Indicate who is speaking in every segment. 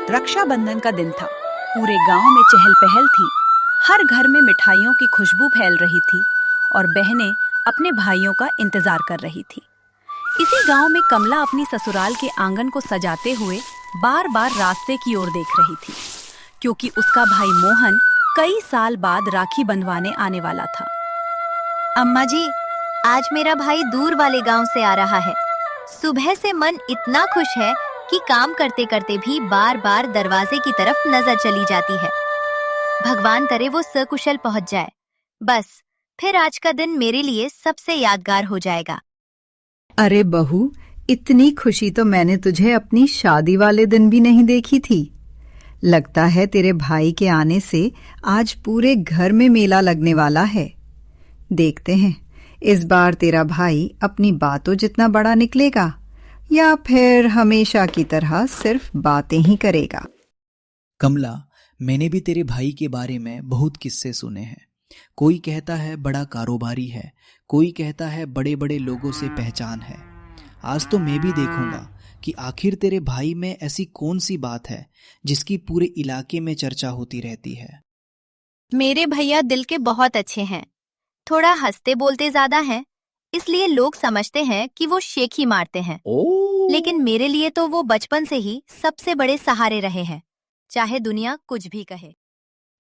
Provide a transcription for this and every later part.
Speaker 1: रक्षाबंधन का दिन था। पूरे गांव में चहल पहल थी। हर घर में मिठाइयों की खुशबू फैल रही थी और बहनें अपने भाइयों का इंतजार कर रही थी। इसी गांव में कमला अपनी ससुराल के आंगन को सजाते हुए बार बार रास्ते की ओर देख रही थी, क्योंकि उसका भाई मोहन कई साल बाद राखी बंधवाने आने वाला था।
Speaker 2: अम्मा जी, आज मेरा भाई दूर वाले गांव से आ रहा है। सुबह से मन इतना खुश है कि काम करते करते भी बार बार दरवाजे की तरफ नजर चली जाती है। भगवान करे वो सकुशल पहुंच जाए। बस फिर आज का दिन मेरे लिए सबसे यादगार हो जाएगा।
Speaker 3: अरे बहू, इतनी खुशी तो मैंने तुझे अपनी शादी वाले दिन भी नहीं देखी थी। लगता है तेरे भाई के आने से आज पूरे घर में मेला लगने वाला है। देखते हैं इस बार तेरा भाई अपनी बातों जितना बड़ा निकलेगा या फिर हमेशा की तरह सिर्फ बातें ही करेगा।
Speaker 4: कमला, मैंने भी तेरे भाई के बारे में बहुत किस्से सुने हैं। कोई कहता है बड़ा कारोबारी है, कोई कहता है बड़े बड़े लोगों से पहचान है। आज तो मैं भी देखूंगा कि आखिर तेरे भाई में ऐसी कौन सी बात है जिसकी पूरे इलाके में चर्चा होती रहती है।
Speaker 2: मेरे भैया दिल के बहुत अच्छे हैं। थोड़ा हंसते बोलते ज्यादा हैं, इसलिए लोग समझते हैं कि वो शेख ही मारते हैं। लेकिन मेरे लिए तो वो बचपन से ही सबसे बड़े सहारे रहे हैं, चाहे दुनिया कुछ भी कहे।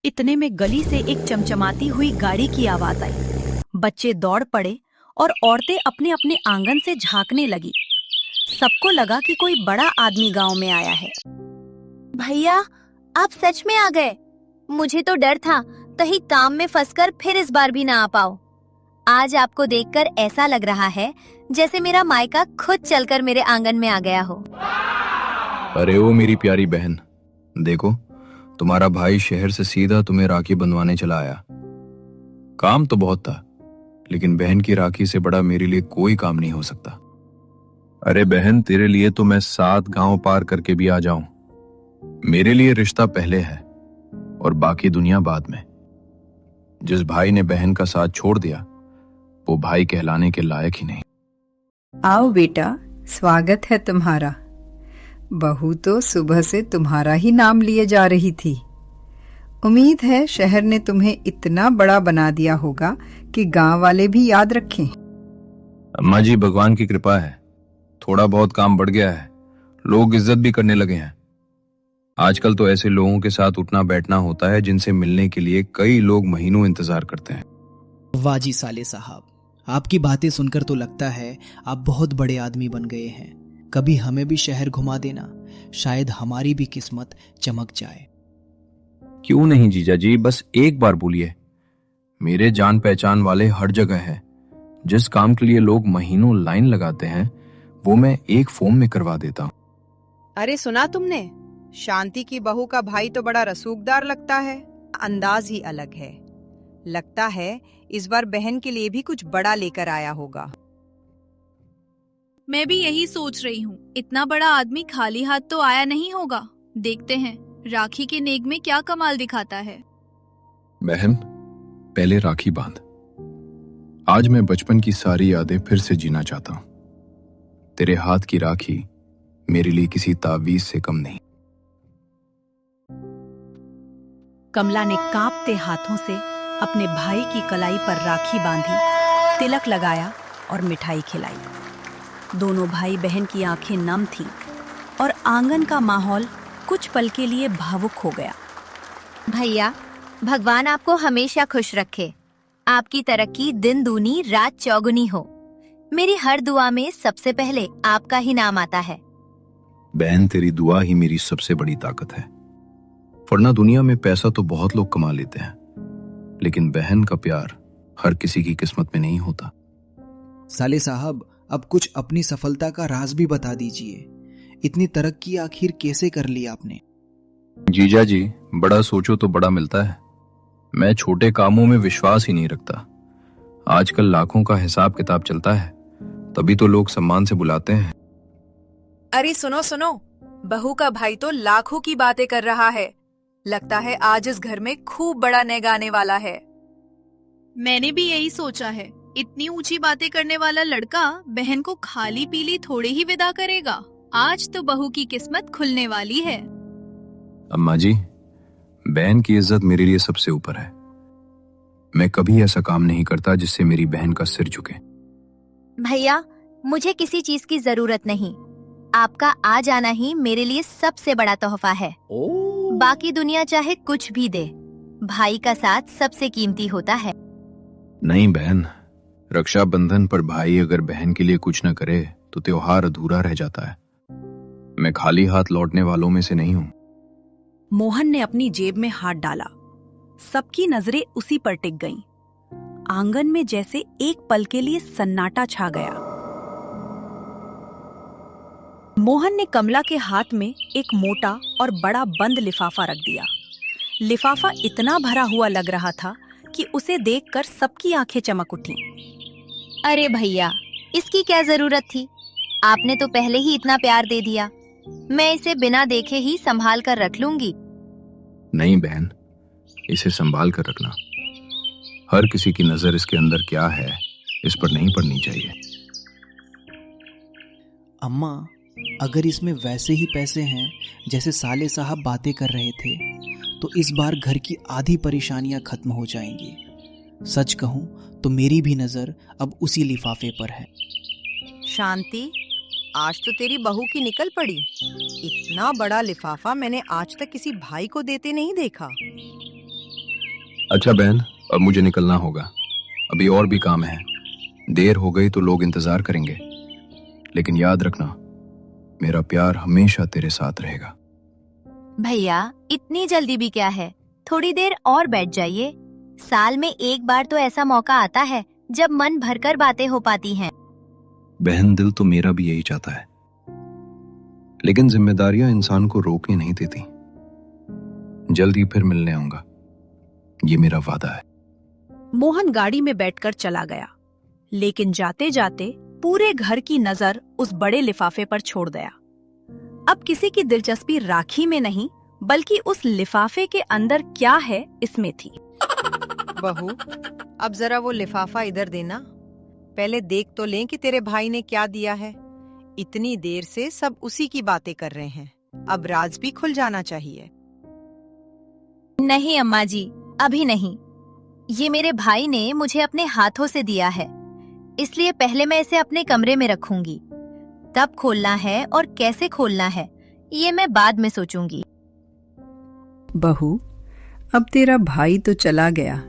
Speaker 1: इतने में गली से एक चमचमाती हुई गाड़ी की आवाज आई। बच्चे दौड़ पड़े और औरतें अपने अपने आंगन से झांकने लगी। सबको लगा कि कोई बड़ा आदमी गांव में आया है।
Speaker 2: भैया, आप सच में आ गए। मुझे तो डर था कहीं काम में फंसकर फिर इस बार भी ना आ पाओ। आज आपको देखकर ऐसा लग रहा है जैसे मेरा मायका खुद चलकर मेरे आंगन में आ गया हो।
Speaker 5: अरे ओ मेरी प्यारी बहन, देखो तुम्हारा भाई शहर से सीधा तुम्हें राखी बंधवाने चला आया। काम तो बहुत था, लेकिन बहन की राखी से बड़ा मेरे लिए कोई काम नहीं हो सकता। अरे बहन, तेरे लिए तो मैं 7 गांव पार करके भी आ जाऊं। मेरे लिए रिश्ता पहले है और बाकी दुनिया बाद में। जिस भाई ने बहन का साथ छोड़ दिया वो भाई कहलाने के लायक ही नहीं।
Speaker 3: आओ बेटा, स्वागत है तुम्हारा। बहू तो सुबह से तुम्हारा ही नाम लिए जा रही थी। उम्मीद है शहर ने तुम्हें इतना बड़ा बना दिया होगा कि गांव वाले भी याद रखें।
Speaker 5: अम्मा जी, भगवान की कृपा है, थोड़ा बहुत काम बढ़ गया है। लोग इज्जत भी करने लगे हैं। आजकल तो ऐसे लोगों के साथ उठना बैठना होता है जिनसे मिलने के लिए कई लोग महीनों इंतजार करते हैं।
Speaker 4: वाह जी साले साहब, आपकी बातें सुनकर तो लगता है आप बहुत बड़े आदमी बन गए हैं। कभी हमें भी शहर घुमा देना, शायद हमारी भी किस्मत चमक जाए।
Speaker 5: क्यों नहीं जीजा जी, बस एक बार बोलिए। मेरे जान पहचान वाले हर जगह है। जिस काम के लिए लोग महीनों लाइन लगाते हैं वो मैं एक फोन में करवा देता हूँ।
Speaker 6: अरे सुना तुमने? शांति की बहू का भाई तो बड़ा रसूखदार लगता है, अंदाज ही अलग है। लगता है इस बार बहन के लिए भी कुछ बड़ा लेकर आया होगा।
Speaker 7: मैं भी यही सोच रही हूँ। इतना बड़ा आदमी खाली हाथ तो आया नहीं होगा। देखते हैं राखी के नेग में क्या कमाल दिखाता है।
Speaker 5: बहन, पहले राखी बांध। आज मैं बचपन की सारी यादें फिर से जीना चाहता हूँ। तेरे हाथ की राखी मेरे लिए किसी तावीज से कम नहीं।
Speaker 1: कमला ने कांपते हाथों से अपने भाई की कलाई पर राखी बांधी, तिलक लगाया और मिठाई खिलाई। दोनों भाई बहन की आंखें नम थीं और आंगन का माहौल कुछ पल के लिए भावुक हो गया।
Speaker 2: भैया, भगवान आपको हमेशा खुश रखे। आपकी तरक्की दिन दूनी रात चौगुनी हो। मेरी हर दुआ में सबसे पहले आपका ही नाम आता है।
Speaker 5: बहन, तेरी दुआ ही मेरी सबसे बड़ी ताकत है। वरना दुनिया में पैसा तो बहुत लोग कमा लेते हैं, लेकिन बहन का प्यार हर किसी की किस्मत में नहीं होता।
Speaker 4: साले साहब, अब कुछ अपनी सफलता का राज भी बता दीजिए। इतनी तरक्की आखिर कैसे कर ली आपने?
Speaker 5: जीजा जी, बड़ा सोचो तो बड़ा मिलता है। मैं छोटे कामों में विश्वास ही नहीं रखता। आजकल लाखों का हिसाब किताब चलता है, तभी तो लोग सम्मान से बुलाते हैं।
Speaker 6: अरे सुनो सुनो, बहू का भाई तो लाखों की बातें कर रहा है। लगता है आज इस घर में खूब बड़ा नेग आने वाला है।
Speaker 7: मैंने भी यही सोचा है। इतनी ऊंची बातें करने वाला लड़का बहन को खाली पीली थोड़े ही विदा करेगा। आज तो बहू की किस्मत खुलने वाली है।
Speaker 5: अम्मा जी, बहन की इज्जत मेरे लिए सबसे ऊपर है। मैं कभी ऐसा काम नहीं करता जिससे मेरी बहन का सिर झुके।
Speaker 2: भैया, मुझे किसी चीज की जरूरत नहीं। आपका आ जाना ही मेरे लिए सबसे बड़ा तोहफा है। बाकी दुनिया चाहे कुछ भी दे, भाई का साथ सबसे कीमती होता है।
Speaker 5: नहीं बहन, रक्षाबंधन पर भाई अगर बहन के लिए कुछ न करे तो त्योहार अधूरा रह जाता है। मैं खाली हाथ लौटने वालों में से नहीं हूं।
Speaker 1: मोहन ने अपनी जेब में हाथ डाला। सबकी नजरें उसी पर टिक गईं। आंगन में जैसे एक पल के लिए सन्नाटा छा गया। मोहन ने कमला के हाथ में एक मोटा और बड़ा बंद लिफाफा रख दिया। लिफाफा इतना भरा हुआ लग रहा था कि उसे देखकर सबकी आंखें चमक उठीं।
Speaker 2: अरे भैया, इसकी क्या जरूरत थी? आपने तो पहले ही इतना प्यार दे दिया। मैं इसे बिना देखे ही संभाल कर रख लूंगी।
Speaker 5: नहीं बहन, इसे संभाल कर रखना। हर किसी की नजर इसके अंदर क्या है इस पर नहीं पड़नी चाहिए।
Speaker 4: अम्मा, अगर इसमें वैसे ही पैसे हैं जैसे साले साहब बातें कर रहे थे तो इस बार घर की आधी परेशानियां खत्म हो जाएंगी। सच कहूं तो मेरी भी नजर अब उसी लिफाफे पर है।
Speaker 6: शांति, आज तो तेरी बहू की निकल पड़ी। इतना बड़ा लिफाफा मैंने आज तक किसी भाई को देते नहीं देखा।
Speaker 5: अच्छा बहन, अब मुझे निकलना होगा। अभी और भी काम है। देर हो गई तो लोग इंतजार करेंगे। लेकिन याद रखना, मेरा प्यार हमेशा तेरे साथ रहेगा।
Speaker 2: भैया, इतनी जल्दी भी क्या है? थोड़ी देर और बैठ जाइए। साल में एक बार तो ऐसा मौका आता है जब मन भरकर बातें हो पाती हैं।
Speaker 5: बहन, दिल तो मेरा भी यही चाहता है, लेकिन जिम्मेदारियां इंसान को रोकने नहीं देती। जल्दी फिर मिलने आऊंगा, ये मेरा वादा है।
Speaker 1: मोहन गाड़ी में बैठकर चला गया, लेकिन जाते जाते पूरे घर की नजर उस बड़े लिफाफे पर छोड़ गया। अब किसी की दिलचस्पी राखी में नहीं, बल्कि उस लिफाफे के अंदर क्या है इसमें थी।
Speaker 6: बहू, अब जरा वो लिफाफा इधर देना। पहले देख तो लें कि तेरे भाई ने क्या दिया है। इतनी देर से सब उसी की बातें कर रहे हैं। अब राज भी खुल जाना चाहिए।
Speaker 2: नहीं अम्मा जी, अभी नहीं। ये मेरे भाई ने मुझे अपने हाथों से दिया है, इसलिए पहले मैं इसे अपने कमरे में रखूंगी। कब खोलना है और कैसे खोलना है ये मैं बाद में सोचूंगी।
Speaker 3: बहू, अब तेरा भाई तो चला गया,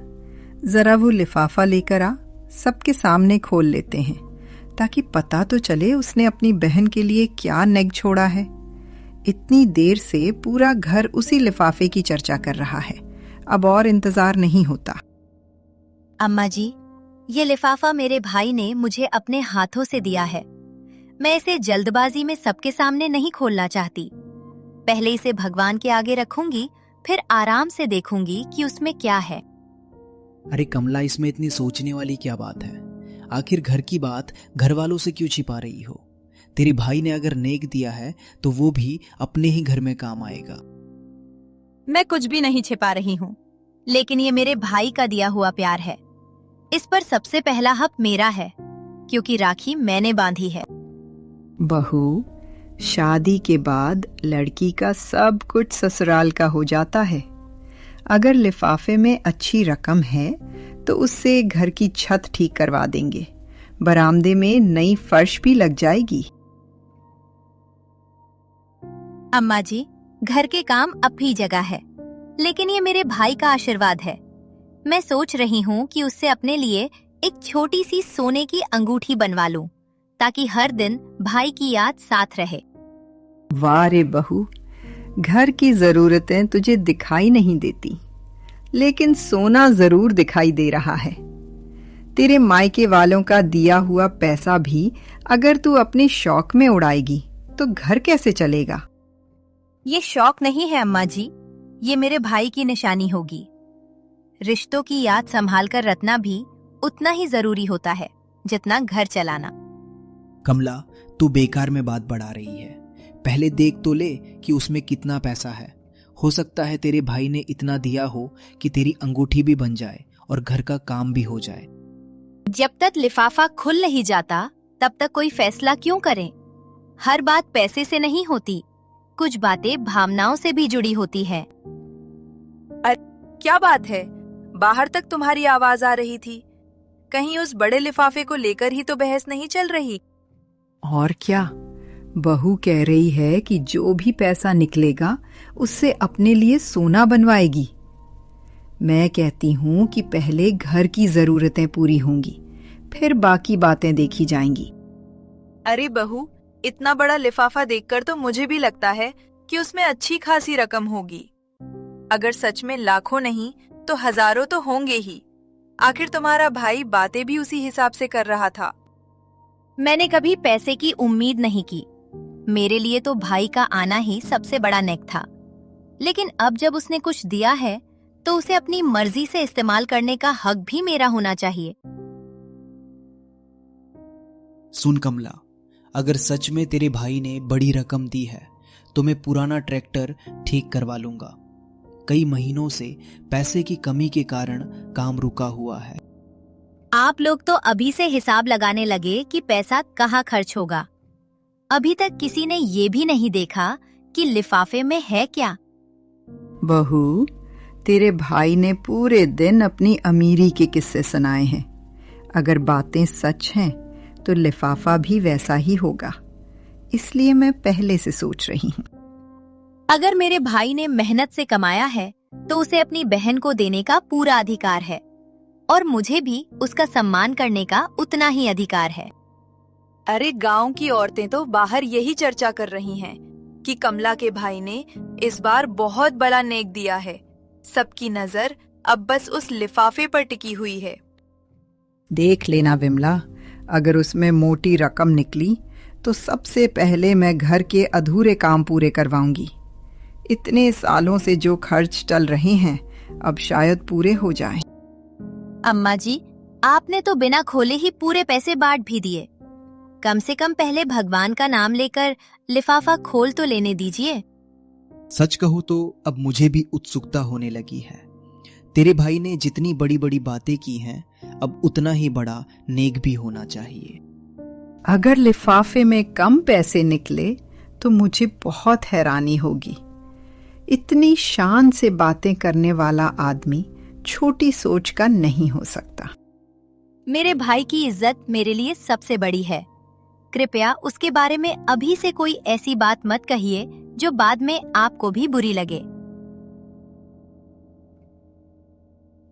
Speaker 3: जरा वो लिफाफा लेकर आ, सबके सामने खोल लेते हैं ताकि पता तो चले उसने अपनी बहन के लिए क्या नेग छोड़ा है। इतनी देर से पूरा घर उसी लिफाफे की चर्चा कर रहा है। अब और इंतजार नहीं होता।
Speaker 2: अम्मा जी, ये लिफाफा मेरे भाई ने मुझे अपने हाथों से दिया है। मैं इसे जल्दबाजी में सबके सामने नहीं खोलना चाहती। पहले इसे भगवान के आगे रखूंगी, फिर आराम से देखूंगी कि उसमें क्या है।
Speaker 4: अरे कमला, इसमें इतनी सोचने वाली क्या बात है? आखिर घर की बात घर वालों से क्यों छिपा रही हो? तेरे भाई ने अगर नेक दिया है तो वो भी अपने ही घर में काम आएगा।
Speaker 2: मैं कुछ भी नहीं छिपा रही हूँ, लेकिन ये मेरे भाई का दिया हुआ प्यार है। इस पर सबसे पहला हक मेरा है, क्योंकि राखी मैंने बांधी है।
Speaker 3: बहू, शादी के बाद लड़की का सब कुछ ससुराल का हो जाता है। अगर लिफाफे में अच्छी रकम है तो उससे घर की छत ठीक करवा देंगे। बरामदे में नई फर्श भी लग जाएगी।
Speaker 2: अम्मा जी, घर के काम अपनी जगह है, लेकिन ये मेरे भाई का आशीर्वाद है। मैं सोच रही हूँ कि उससे अपने लिए एक छोटी सी सोने की अंगूठी बनवा लूं, ताकि हर दिन भाई की याद साथ रहे।
Speaker 3: वाह रे बहू, घर की जरूरतें तुझे दिखाई नहीं देती, लेकिन सोना जरूर दिखाई दे रहा है। तेरे मायके वालों का दिया हुआ पैसा भी अगर तू अपने शौक में उड़ाएगी तो घर कैसे चलेगा?
Speaker 2: ये शौक नहीं है अम्मा जी, ये मेरे भाई की निशानी होगी। रिश्तों की याद संभाल कर रखना भी उतना ही जरूरी होता है जितना घर चलाना।
Speaker 4: कमला, तू बेकार में बात बढ़ा रही है। पहले देख तो ले कि उसमें कितना पैसा है। हो सकता है तेरे भाई ने इतना दिया हो कि तेरी अंगूठी भी बन जाए और घर का काम भी हो जाए।
Speaker 2: जब तक लिफाफा खुल नहीं जाता तब तक कोई फैसला क्यों करें? हर बात पैसे से नहीं होती। कुछ बातें भावनाओं से भी जुड़ी होती है।
Speaker 1: क्या बात है? बाहर तक तुम्हारी आवाज आ रही थी। कहीं उस बड़े लिफाफे को लेकर ही तो बहस नहीं चल रही?
Speaker 3: और क्या, बहू कह रही है कि जो भी पैसा निकलेगा उससे अपने लिए सोना बनवाएगी। मैं कहती हूँ कि पहले घर की जरूरतें पूरी होंगी, फिर बाकी बातें देखी जाएंगी।
Speaker 1: अरे बहू, इतना बड़ा लिफाफा देखकर तो मुझे भी लगता है कि उसमें अच्छी खासी रकम होगी। अगर सच में लाखों नहीं तो हजारों तो होंगे ही। आखिर तुम्हारा भाई बातें भी उसी हिसाब से कर रहा था।
Speaker 2: मैंने कभी पैसे की उम्मीद नहीं की। मेरे लिए तो भाई का आना ही सबसे बड़ा नेक था। लेकिन अब जब उसने कुछ दिया है तो उसे अपनी मर्जी से इस्तेमाल करने का हक भी मेरा होना चाहिए।
Speaker 4: सुन कमला, अगर सच में तेरे भाई ने बड़ी रकम दी है तो मैं पुराना ट्रैक्टर ठीक करवा लूंगा। कई महीनों से पैसे की कमी के कारण काम रुका हुआ है।
Speaker 2: आप लोग तो अभी से हिसाब लगाने लगे कि पैसा कहाँ खर्च होगा। अभी तक किसी ने ये भी नहीं देखा कि लिफाफे में है क्या।
Speaker 3: बहू, तेरे भाई ने पूरे दिन अपनी अमीरी के किस्से सुनाए हैं। अगर बातें सच हैं तो लिफाफा भी वैसा ही होगा, इसलिए मैं पहले से सोच रही हूँ।
Speaker 2: अगर मेरे भाई ने मेहनत से कमाया है तो उसे अपनी बहन को देने का पूरा अधिकार है और मुझे भी उसका सम्मान करने का उतना ही अधिकार है।
Speaker 1: अरे गांव की औरतें तो बाहर यही चर्चा कर रही हैं कि कमला के भाई ने इस बार बहुत बड़ा नेक दिया है। सबकी नजर अब बस उस लिफाफे पर टिकी हुई है।
Speaker 3: देख लेना विमला, अगर उसमें मोटी रकम निकली तो सबसे पहले मैं घर के अधूरे काम पूरे करवाऊंगी। इतने सालों से जो खर्च टल रहे हैं अब शायद पूरे हो जाएं।
Speaker 2: अम्मा जी, आपने तो बिना खोले ही पूरे पैसे बांट भी दिए। कम से कम पहले भगवान का नाम लेकर लिफाफा खोल तो लेने दीजिए।
Speaker 4: सच कहूँ तो अब मुझे भी उत्सुकता होने लगी है। तेरे भाई ने जितनी बड़ी बड़ी बातें की हैं, अब उतना ही बड़ा नेक भी होना चाहिए।
Speaker 3: अगर लिफाफे में कम पैसे निकले तो मुझे बहुत हैरानी होगी। इतनी शान से बातें करने वाला आदमी छोटी सोच का नहीं हो सकता।
Speaker 2: मेरे भाई की इज्जत मेरे लिए सबसे बड़ी है। कृपया उसके बारे में अभी से कोई ऐसी बात मत कहिए जो बाद में आपको भी बुरी लगे।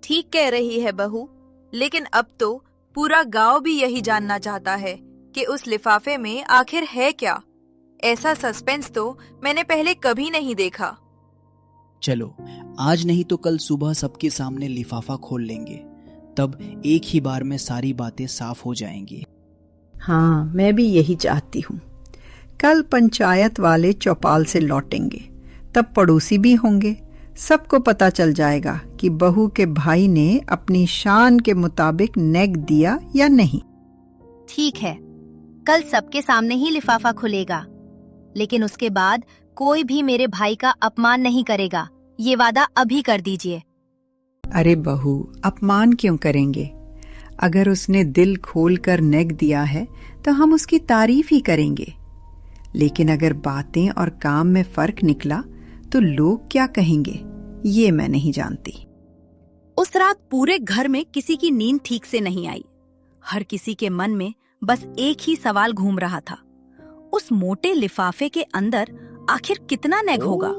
Speaker 1: ठीक कह रही है बहू, लेकिन अब तो पूरा गांव भी यही जानना चाहता है कि उस लिफाफे में आखिर है क्या। ऐसा सस्पेंस तो मैंने पहले कभी नहीं देखा।
Speaker 4: चलो, आज नहीं तो कल सुबह सबके सामने लिफाफा खोल लेंगे, तब एक ही बार में सारी बातें साफ हो जाएंगी।
Speaker 3: हाँ, मैं भी यही चाहती हूँ। कल पंचायत वाले चौपाल से लौटेंगे, तब पड़ोसी भी होंगे। सबको पता चल जाएगा कि बहू के भाई ने अपनी शान के मुताबिक नेक दिया या नहीं।
Speaker 2: ठीक है, कल सबके सामने ही लिफाफा खुलेगा, लेकिन उसके बाद कोई भी मेरे भाई का अपमान नहीं करेगा। ये वादा अभी कर दीजिए।
Speaker 3: अरे बहू, अपमान क्यों करेंगे? अगर उसने दिल खोलकर नेक दिया है तो हम उसकी तारीफ ही करेंगे। लेकिन अगर बातें और काम में फर्क निकला तो लोग क्या कहेंगे, ये मैं नहीं जानती।
Speaker 1: उस रात पूरे घर में किसी की नींद ठीक से नहीं आई। हर किसी के मन में बस एक ही सवाल घूम रहा था, उस मोटे लिफाफे के अंदर आखिर कितना नेक होगा।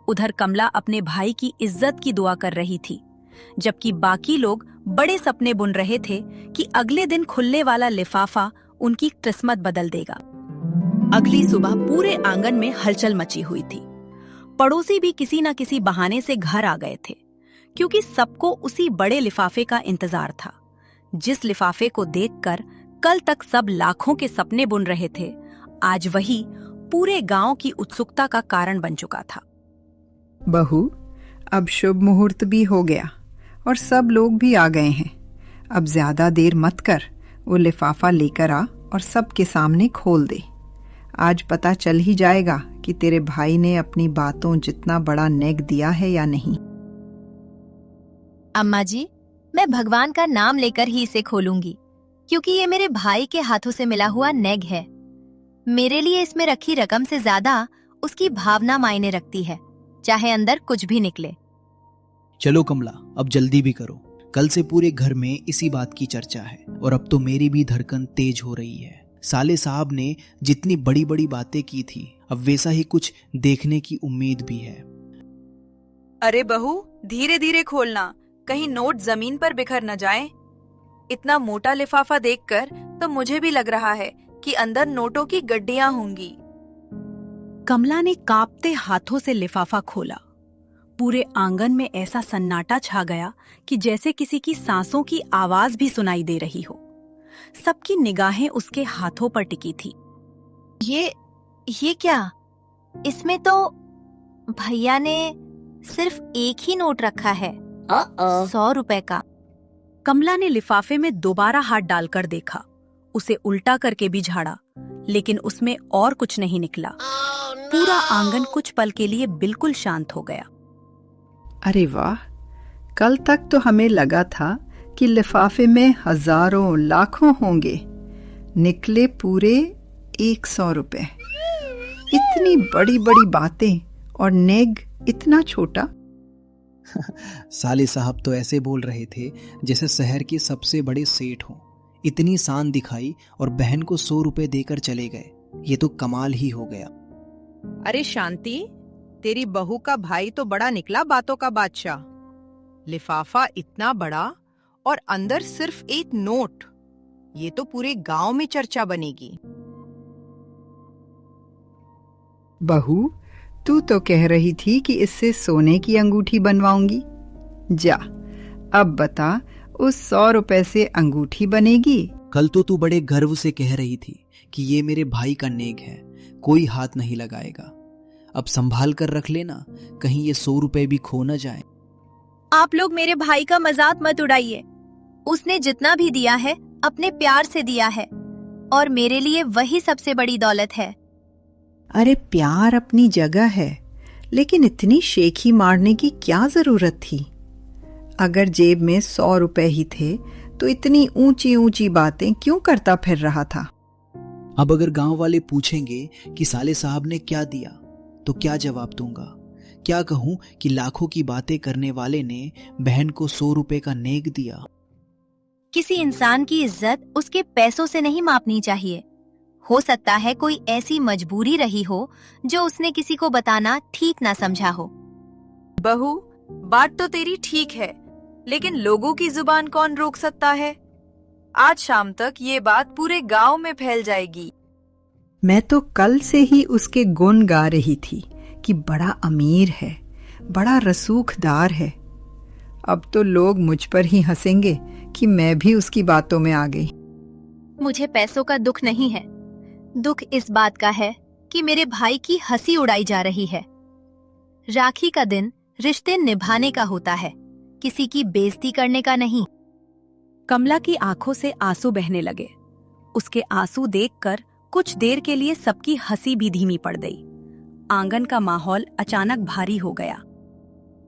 Speaker 1: उधर कमला अपने भाई की इज्जत की दुआ कर रही थी, जबकि बाकी लोग बड़े सपने बुन रहे थे कि अगले दिन खुलने वाला लिफाफा उनकी किस्मत बदल देगा। अगली सुबह पूरे आंगन में हलचल मची हुई थी। पड़ोसी भी किसी न किसी बहाने से घर आ गए थे, क्योंकि सबको उसी बड़े लिफाफे का इंतजार था, जिस लिफाफे को देखकर कल तक सब लाखों के सपने बुन रहे थे। आज वही पूरे गांव की उत्सुकता का कारण बन चुका था।
Speaker 3: बहू, अब शुभ मुहूर्त भी हो गया और सब लोग भी आ गए हैं। अब ज्यादा देर मत कर, वो लिफाफा लेकर आ और सबके सामने खोल दे। आज पता चल ही जाएगा कि तेरे भाई ने अपनी बातों जितना बड़ा नेक दिया है या नहीं।
Speaker 2: अम्मा जी, मैं भगवान का नाम लेकर ही इसे खोलूंगी, क्योंकि ये मेरे भाई के हाथों से मिला हुआ नेग है। मेरे लिए इसमें रखी रकम से ज्यादा उसकी भावना मायने रखती है, चाहे अंदर कुछ भी निकले।
Speaker 4: चलो कमला, अब जल्दी भी करो। कल से पूरे घर में इसी बात की चर्चा है और अब तो मेरी भी धड़कन तेज हो रही है। साले साहब ने जितनी बड़ी बड़ी बातें की थी, अब वैसा ही कुछ देखने की उम्मीद भी है।
Speaker 1: अरे बहू, धीरे धीरे खोलना, कहीं नोट जमीन पर बिखर न जाएं। इतना मोटा लिफाफा देखकर तो मुझे भी लग रहा है कि अंदर नोटों की गड्डियां होंगी। कमला ने कांपते हाथों से लिफाफा खोला। पूरे आंगन में ऐसा सन्नाटा छा गया कि जैसे किसी की सांसों की आवाज भी सुनाई दे रही हो। सबकी निगाहें उसके हाथों पर टिकी थी।
Speaker 2: ये क्या? इसमें तो भैया ने सिर्फ एक ही नोट रखा है, 100 रुपए का।
Speaker 1: कमला ने लिफाफे में दोबारा हाथ डालकर देखा, उसे उल्टा करके भी झाड़ा, लेकिन उसमें और कुछ नहीं निकला। पूरा आंगन कुछ पल के लिए बिल्कुल शांत हो गया।
Speaker 3: अरे वाह, कल तक तो हमें लगा था कि लिफाफे में हजारों लाखों होंगे, निकले पूरे 100 रुपए। इतनी बड़ी बड़ी बातें और नेग इतना छोटा।
Speaker 4: साले साहब तो ऐसे बोल रहे थे जैसे शहर के सबसे बड़े सेठ हों। इतनी शान दिखाई और बहन को 100 रुपए देकर चले गए। ये तो कमाल ही हो गया।
Speaker 6: अरे शांति, तेरी बहू का भाई तो बड़ा निकला बातों का बादशाह। लिफाफा इतना बड़ा और अंदर सिर्फ एक नोट, ये तो पूरे गांव में चर्चा बनेगी।
Speaker 3: बहू, तू तो कह रही थी कि इससे सोने की अंगूठी बनवाऊंगी। जा, अब बता, उस 100 रुपए से अंगूठी बनेगी?
Speaker 4: कल तो तू बड़े गर्व से कह रही थी कि ये मेरे भाई का नेक है, कोई हाथ नहीं लगाएगा। अब संभाल कर रख लेना, कहीं ये 100 रुपए भी खो न जाए।
Speaker 2: आप लोग मेरे भाई का मजाक मत उड़ाइए। उसने जितना भी दिया है अपने प्यार से दिया है, और मेरे लिए वही सबसे बड़ी दौलत है।
Speaker 3: अरे प्यार अपनी जगह है, लेकिन इतनी शेखी मारने की क्या जरूरत थी? अगर जेब में 100 रुपए ही थे तो इतनी ऊंची ऊंची बातें क्यों करता फिर रहा था?
Speaker 4: अब अगर गांव वाले पूछेंगे कि साले साहब ने क्या दिया, तो क्या जवाब दूंगा? क्या कहूं कि लाखों की बातें करने वाले ने बहन को 100 रुपए का नेक दिया?
Speaker 2: किसी इंसान की इज्जत उसके पैसों से नहीं मापनी चाहिए। हो सकता है कोई ऐसी मजबूरी रही हो जो उसने किसी को बताना ठीक ना समझा हो।
Speaker 1: बहू, बात तो तेरी ठीक है, लेकिन लोगों की जुबान कौन रोक सकता है? आज शाम तक ये बात पूरे गांव में फैल जाएगी।
Speaker 3: मैं तो कल से ही उसके गुण गा रही थी कि बड़ा अमीर है, बड़ा रसूखदार है। अब तो लोग मुझ पर ही हंसेंगे कि मैं भी उसकी बातों में आ गई।
Speaker 2: मुझे पैसों का दुख नहीं है, दुख इस बात का है कि मेरे भाई की हंसी उड़ाई जा रही है। राखी का दिन रिश्ते निभाने का होता है, किसी की बेइज्जती करने का नहीं।
Speaker 1: कमला की आंखों से आंसू बहने लगे। उसके आंसू देखकर कुछ देर के लिए सबकी हंसी भी धीमी पड़ गई। आंगन का माहौल अचानक भारी हो गया।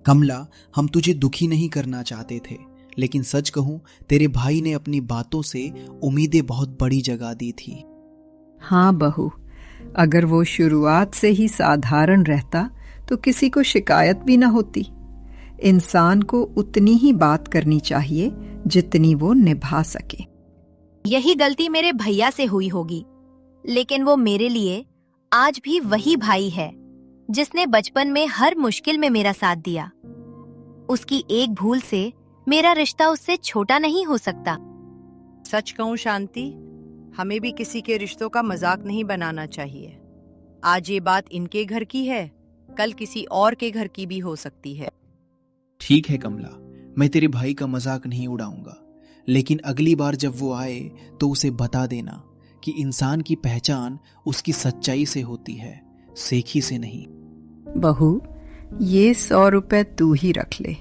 Speaker 4: कमला, हम तुझे दुखी नहीं करना चाहते थे, लेकिन सच कहूं, तेरे भाई ने अपनी बातों से उम्मीदें बहुत बड़ी जगा दी थी।
Speaker 3: हाँ बहू, अगर वो शुरुआत से ही साधारण रहता तो किसी को शिकायत भी न होती। इंसान को उतनी ही बात करनी चाहिए जितनी वो निभा सके।
Speaker 2: यही गलती मेरे भैया से हुई होगी, लेकिन वो मेरे लिए आज भी वही भाई है जिसने बचपन में हर मुश्किल में मेरा साथ दिया। उसकी एक भूल से मेरा रिश्ता उससे छोटा नहीं हो सकता।
Speaker 6: सच कहूं शांति, हमें भी किसी के रिश्तों का मजाक नहीं बनाना चाहिए। आज ये बात इनके घर की है, कल किसी और के घर की भी हो सकती है।
Speaker 4: ठीक है कमला, मैं तेरे भाई का मजाक नहीं उड़ाऊंगा, लेकिन अगली बार जब वो आए तो उसे बता देना कि इंसान की पहचान उसकी सच्चाई से होती है, सेखी से नहीं।
Speaker 3: बहू, ये 100 रुपए तू ही रख ले।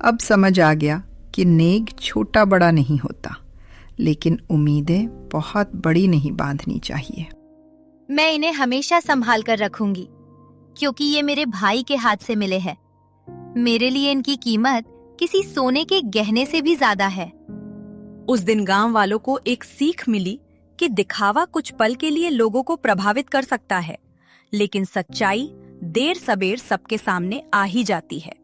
Speaker 3: अब समझ आ गया कि नेक छोटा बड़ा नहीं होता, लेकिन उम्मीदें बहुत बड़ी नहीं बांधनी चाहिए।
Speaker 2: मैं इन्हें हमेशा संभाल कर रखूंगी, क्योंकि ये मेरे भाई के हाथ से मिले हैं। मेरे लिए इनकी कीमत किसी सोने के गहने से भी ज्यादा है।
Speaker 1: उस दिन गांव वालों को एक सीख मिली कि दिखावा कुछ पल के लिए लोगों को प्रभावित कर सकता है, लेकिन सच्चाई देर सबेर सबके सामने आ ही जाती है।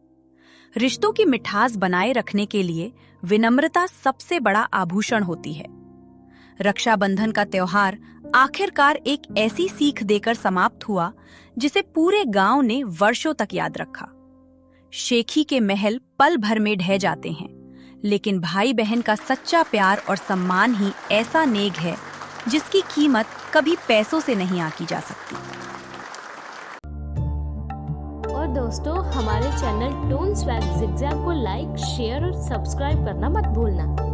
Speaker 1: रिश्तों की मिठास बनाए रखने के लिए विनम्रता सबसे बड़ा आभूषण होती है। रक्षाबंधन का त्योहार आखिरकार एक ऐसी सीख देकर समाप्त हुआ जिसे पूरे गांव ने वर्षों तक याद रखा। शेखी के महल पल भर में ढह जाते हैं, लेकिन भाई बहन का सच्चा प्यार और सम्मान ही ऐसा नेग है जिसकी कीमत कभी पैसों से नहीं आंकी जा सकती।
Speaker 8: और दोस्तों, हमारे चैनल टोन स्वैग जिगजैग को लाइक, शेयर और सब्सक्राइब करना मत भूलना।